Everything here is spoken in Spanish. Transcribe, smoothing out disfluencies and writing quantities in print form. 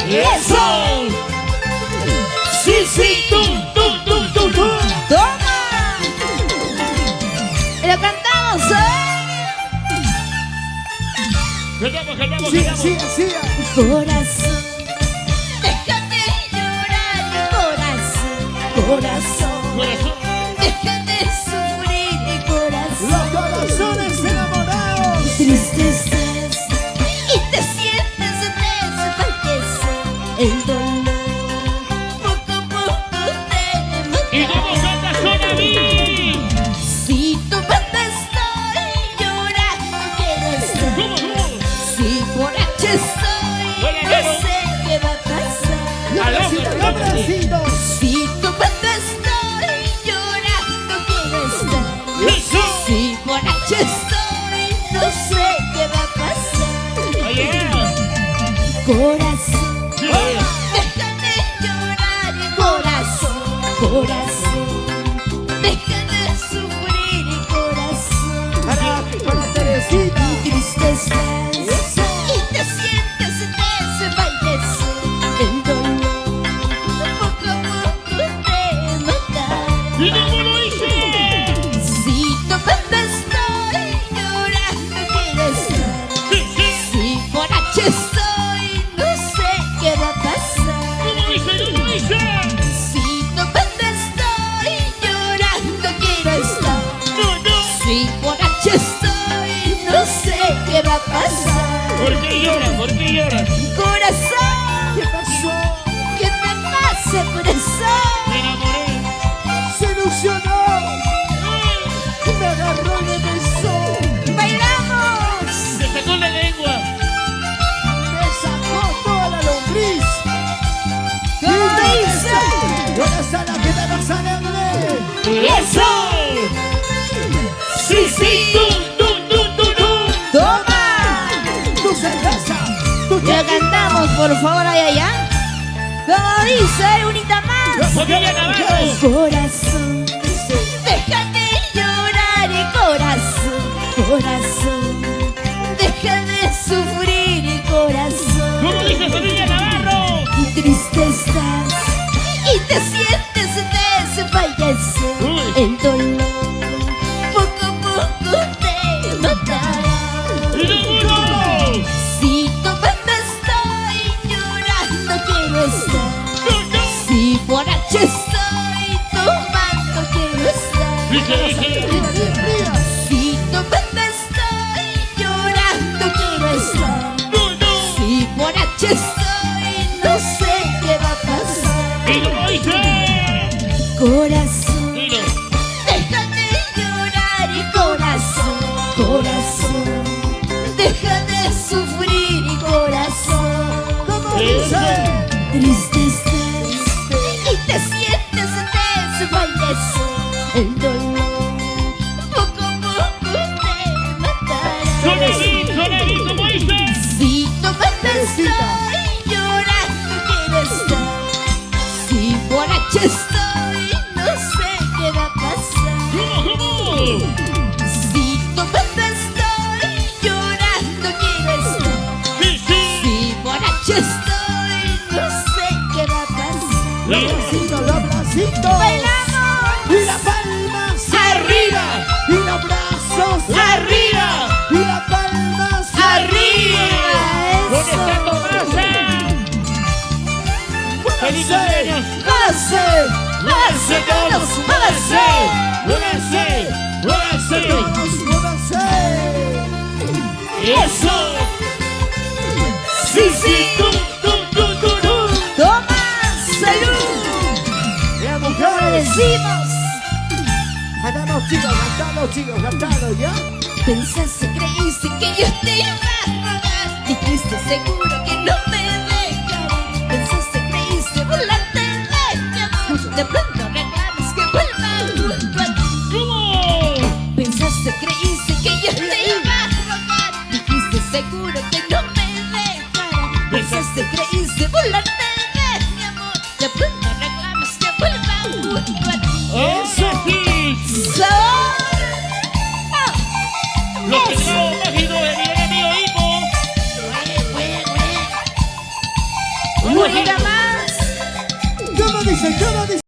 ¡Eso! ¡Sí, sí! ¡Tum! ¡Toma! ¡Lo cantamos, ¡Cantamos! Sí. Corazón, déjate llorar, corazón. Déjate sufrir, corazón. Los corazones enamorados. Triste estás y te sientes desfallece el dolor. Poco a poco te mata. ¿Y cómo canta Sonaví? Si tu banda estoy llorando, quiero estar. ¿Cómo? Si borracho estoy, no sé qué va a pasar. Abracito. Si tu banda estoy llorando, quiero estar. ¡Eso! Si borracho estoy, no sé qué va a pasar. ¡Oye! Corazón, Sí. déjame llorar, corazón. Déjame sufrir, corazón. Para Teresita. Triste estás y te sientes desfallecer el dolor. Poco a poco te matará. ¿Y cómo lo hice? Si tomando estoy llorando, quiero estar. Sí. Si borracho estoy, no sé qué va a pasar. ¿Cómo dice? Si tomando estoy llorando, quiero estar. No. Si borracho estoy, no sé qué va a pasar. ¿Por qué lloras? Corazón, ¿Qué pasó? ¿qué te pasa, corazón? Me enamoré. Se ilusionó. Me agarró y me besó. ¡Bailamos! Me sacó la lengua. Me sacó toda la lombriz. ¿Cómo dice? Una sala que me vas a alegre. ¡Eso! Sí. ¡Tum! ¡Toma! Tu cerveza. Tu Ya cantamos, por favor, allá. ¿Cómo dice? Unita más. ¡Familia Navarro! Corazón, déjate llorar, corazón. Déjame sufrir, corazón. ¿Cómo dice familia Navarro? Triste estás y te sientes desfallecer Uy. el dolor. Poco a poco te matará. ¡Y cómo! Si tomando estoy llorando, quiero estar. Si borracho estoy tomando, quiero estar. Dice. Si tomando estoy llorando, quiero estar. Si borracho estoy, no sé qué va a pasar. ¿Y cómo dice? Corazón, Dilo. déjame llorar, corazón. Déjame sufrir, corazón. ¿Cómo Eso. dice? Triste estás y te sientes desfallecer el dolor. Poco a poco te matará. Sonaví, ¿cómo dice? Si tomando estoy llorando, quiero estar. Si borracho estoy, no sé qué va a pasar. ¿Cómo? Si tomando estoy llorando, quiero estar. Sí. Si borracho estoy, no sé qué va a pasar. Los abracitos. ¡Bailamos! Y las palmas ¡Arriba! y los brazos ¡Arriba! y las palmas ¡Arriba! ¿Dónde ¡Eso! está Tomasa? ¡Feliz cumpleaños! ¡Muévanse todos! ¡Muévanse! todos múdanse. ¡Eso! Sí. ¡Tum! ¡Toma! ¡Salud! Las mujeres. ¡Decimos! Cantamos chicos, cantando, ¿ya? Pensaste, creíste que yo te iba a rogar. Dijiste seguro que no me dejaré. Pensaste, creíste burlarte de mi amor. De pronto reclamas que vuelva junto a ti. ¿Cómo? Pensaste, creíste que yo te iba a rogar. Dijiste seguro que no me dejará. Pensaste, creíste burlarte de mi amor. De pronto reclamas que vuelva junto a ti. ¡Eso sí! ¡Sabor! Los pescados mágicos de mi gran amigo Hipo. Una más. ¿Cómo dice? ¿Cómo dice?